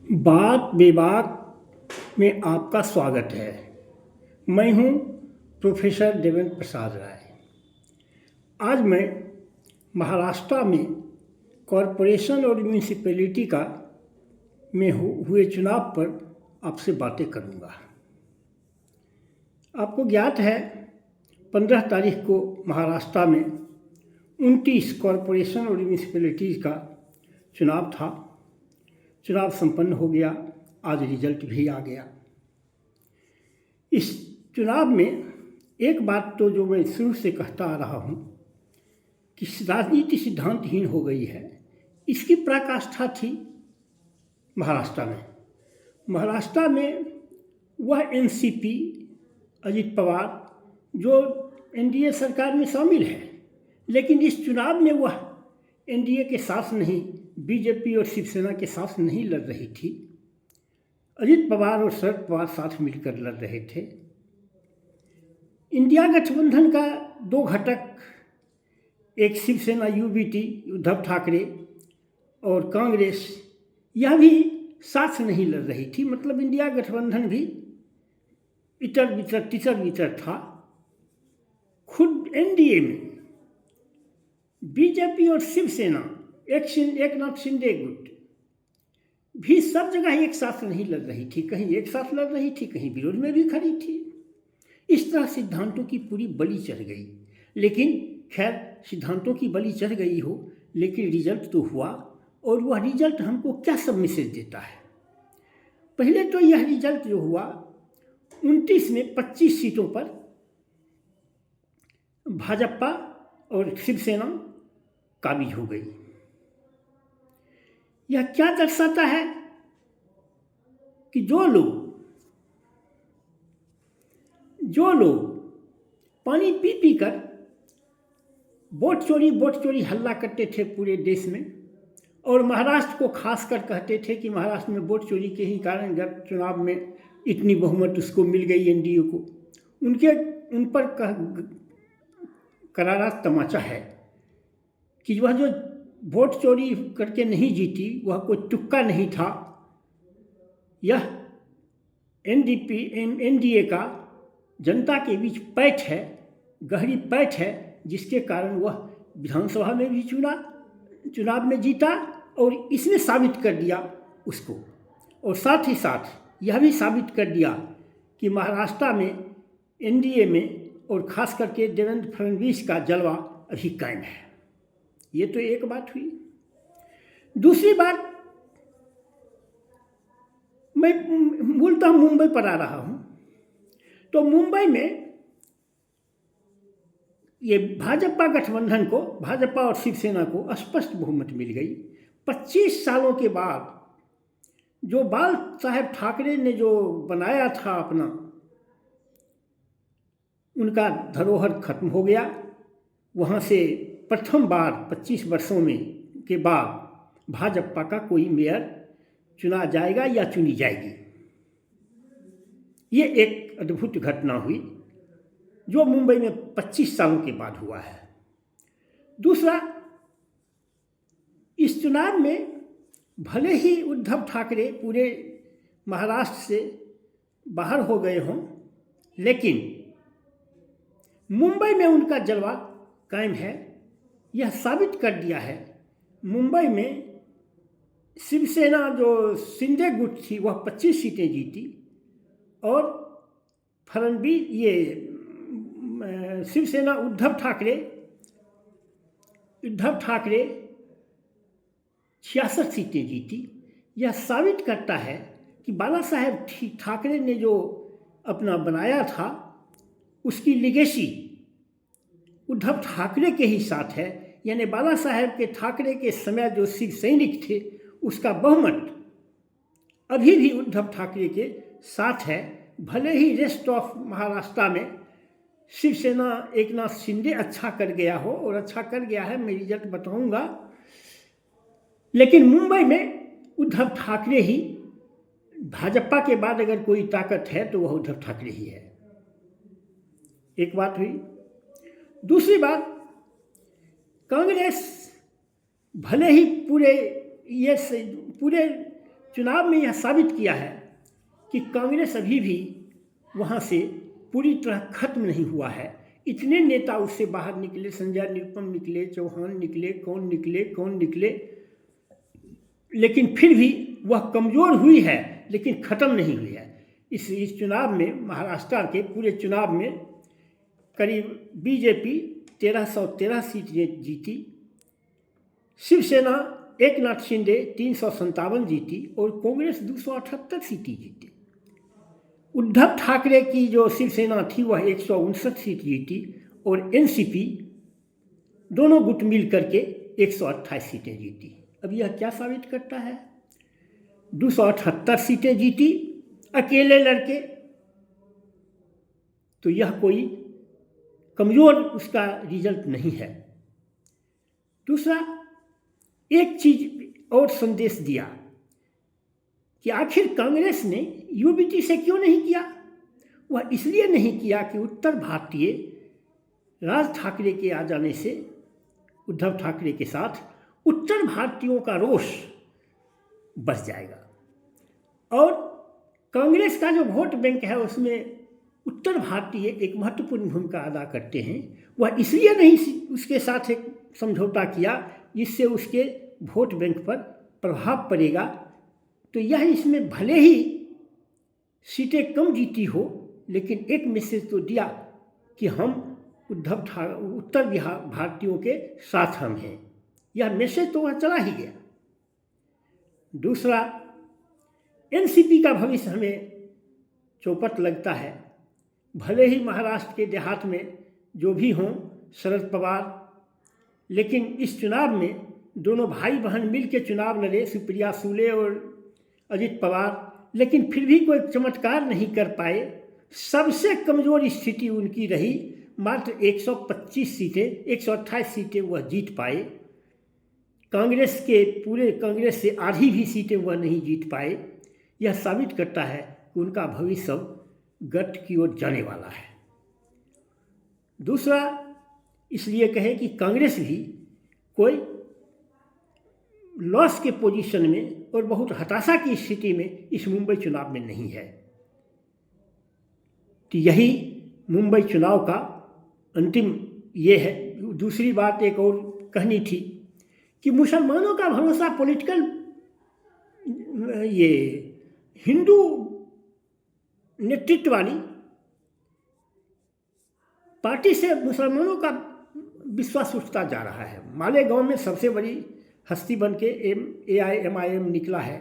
बात विभाग में आपका स्वागत है। मैं हूं प्रोफेसर देवेंद्र प्रसाद राय। आज मैं महाराष्ट्र में कॉरपोरेशन और म्यूनिसिपैलिटी का में हुए चुनाव पर आपसे बातें करूंगा। आपको ज्ञात है 15 तारीख को महाराष्ट्र में 29 कॉरपोरेशन और म्यूनिसिपैलिटीज़ का चुनाव था। चुनाव संपन्न हो गया, आज रिजल्ट भी आ गया। इस चुनाव में एक बात तो जो मैं शुरू से कहता आ रहा हूँ कि राजनीति सिद्धांतहीन हो गई है, इसकी पराकाष्ठा थी महाराष्ट्र में। महाराष्ट्र में वह एनसीपी अजित पवार जो एनडीए सरकार में शामिल है, लेकिन इस चुनाव में वह एनडीए के साथ नहीं, बीजेपी और शिवसेना के साथ नहीं लड़ रही थी। अजित पवार और शरद पवार साथ मिलकर लड़ रहे थे। इंडिया गठबंधन का दो घटक, एक शिवसेना यूबीटी उद्धव ठाकरे और कांग्रेस, यह भी साथ नहीं लड़ रही थी। मतलब इंडिया गठबंधन भी इतर बितर था। खुद एनडीए में बीजेपी और शिवसेना, एकनाथ शिंदे गुट भी सब जगह एक साथ नहीं लड़ रही थी। कहीं एक साथ लड़ रही थी, कहीं विरोध में भी खड़ी थी। इस तरह सिद्धांतों की पूरी बलि चढ़ गई। लेकिन खैर, सिद्धांतों की बलि चढ़ गई हो, लेकिन रिजल्ट तो हुआ। और वह रिजल्ट हमको क्या सब मैसेज देता है? पहले तो यह रिजल्ट जो हुआ, 29 में 25 सीटों पर भाजपा और शिवसेना काबिज हो गई। यह क्या दर्शाता है कि जो लोग पानी पी कर वोट चोरी हल्ला करते थे पूरे देश में, और महाराष्ट्र को खासकर कहते थे कि महाराष्ट्र में वोट चोरी के ही कारण गत चुनाव में इतनी बहुमत उसको मिल गई एनडीए को, उन पर करारा तमाचा है कि वह जो वोट चोरी करके नहीं जीती, वह कोई तुक्का नहीं था। यह एनडीए का जनता के बीच पैठ है, गहरी पैठ है, जिसके कारण वह विधानसभा में भी चुनाव में जीता और इसने साबित कर दिया उसको। और साथ ही साथ यह भी साबित कर दिया कि महाराष्ट्र में एनडीए में और खास करके देवेंद्र फडणवीस का जलवा अभी कायम है। ये तो एक बात हुई। दूसरी बात, मैं मूलतः मुंबई पर आ रहा हूँ। तो मुंबई में ये भाजपा गठबंधन को, भाजपा और शिवसेना को स्पष्ट बहुमत मिल गई। 25 सालों के बाद जो बाल साहेब ठाकरे ने जो बनाया था अपना, उनका धरोहर खत्म हो गया। वहाँ से प्रथम बार 25 वर्षों में के बाद भाजपा का कोई मेयर चुना जाएगा या चुनी जाएगी। ये एक अद्भुत घटना हुई जो मुंबई में 25 सालों के बाद हुआ है। दूसरा, इस चुनाव में भले ही उद्धव ठाकरे पूरे महाराष्ट्र से बाहर हो गए हों, लेकिन मुंबई में उनका जलवा कायम है। यह साबित कर दिया है। मुंबई में शिवसेना जो शिंदे गुट थी, वह 25 सीटें जीती, और फडणवीस, ये शिवसेना उद्धव ठाकरे 66 सीटें जीती। यह साबित करता है कि बाला साहेब ठाकरे ने जो अपना बनाया था, उसकी लिगेसी उद्धव ठाकरे के ही साथ है। यानी बाला साहेब के ठाकरे के समय जो शिव सैनिक थे, उसका बहुमत अभी भी उद्धव ठाकरे के साथ है। भले ही रेस्ट ऑफ महाराष्ट्र में शिवसेना एकनाथ शिंदे अच्छा कर गया हो, और अच्छा कर गया है, मैं रिजल्ट बताऊंगा, लेकिन मुंबई में उद्धव ठाकरे ही, भाजपा के बाद अगर कोई ताकत है तो वह उद्धव ठाकरे ही है। एक बात हुई। दूसरी बात, कांग्रेस भले ही पूरे चुनाव में यह साबित किया है कि कांग्रेस अभी भी वहाँ से पूरी तरह खत्म नहीं हुआ है। इतने नेता उससे बाहर निकले, संजय निरुपम निकले, चौहान निकले, कौन निकले, लेकिन फिर भी वह कमज़ोर हुई है, लेकिन ख़त्म नहीं हुई है। इस चुनाव में, महाराष्ट्र के पूरे चुनाव में करीब बीजेपी 1313 सीटें जीती, शिवसेना एकनाथ शिंदे 357 जीती और कांग्रेस 278 सीटें जीती। उद्धव ठाकरे की जो शिवसेना थी वह 159 सीट जीती और एनसीपी दोनों गुट मिल करके 128 सीटें जीती। अब यह क्या साबित करता है? 278 सीटें जीती अकेले लड़के, तो यह कोई कमज़ोर उसका रिजल्ट नहीं है। दूसरा, एक चीज़ और संदेश दिया कि आखिर कांग्रेस ने यूबीटी से क्यों नहीं किया। वह इसलिए नहीं किया कि उत्तर भारतीय राज ठाकरे के आ जाने से, उद्धव ठाकरे के साथ उत्तर भारतीयों का रोष बढ़ जाएगा और कांग्रेस का जो वोट बैंक है उसमें उत्तर भारतीय एक महत्वपूर्ण भूमिका अदा करते हैं। वह इसलिए नहीं उसके साथ एक समझौता किया जिससे उसके वोट बैंक पर प्रभाव पड़ेगा। तो यह इसमें भले ही सीटें कम जीती हो, लेकिन एक मैसेज तो दिया कि हम उत्तर बिहार भारतीयों के साथ हम हैं। यह मैसेज तो वह चला ही गया। दूसरा, एनसीपी का भविष्य हमें चौपट लगता है। भले ही महाराष्ट्र के देहात में जो भी हों शरद पवार, लेकिन इस चुनाव में दोनों भाई बहन मिल के चुनाव लड़े, सुप्रिया सुले और अजित पवार, लेकिन फिर भी कोई चमत्कार नहीं कर पाए। सबसे कमज़ोर स्थिति उनकी रही। मात्र 125 सीटें, 128 सीटें वह जीत पाए। कांग्रेस के पूरे कांग्रेस से आधी भी सीटें वह नहीं जीत पाए। यह साबित करता है कि उनका भविष्य गट की ओर जाने वाला है। दूसरा, इसलिए कहे कि कांग्रेस भी कोई लॉस के पोजीशन में और बहुत हताशा की स्थिति में इस मुंबई चुनाव में नहीं है। तो यही मुंबई चुनाव का अंतिम ये है। दूसरी बात एक और कहनी थी कि मुसलमानों का भरोसा पॉलिटिकल ये हिंदू नेतृत्व वाली पार्टी से मुसलमानों का विश्वास उठता जा रहा है। मालेगांव में सबसे बड़ी हस्ती बन के AIMIM निकला है।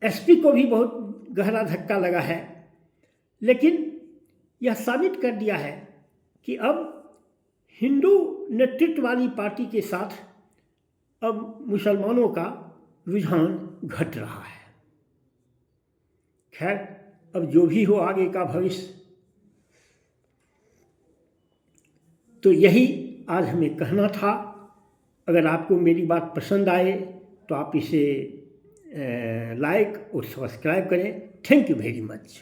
एसपी को भी बहुत गहरा धक्का लगा है, लेकिन यह साबित कर दिया है कि अब हिंदू नेतृत्व वाली पार्टी के साथ अब मुसलमानों का रुझान घट रहा है। खैर, अब जो भी हो आगे का भविष्य, तो यही आज हमें कहना था। अगर आपको मेरी बात पसंद आए तो आप इसे लाइक और सब्सक्राइब करें। Thank you very much.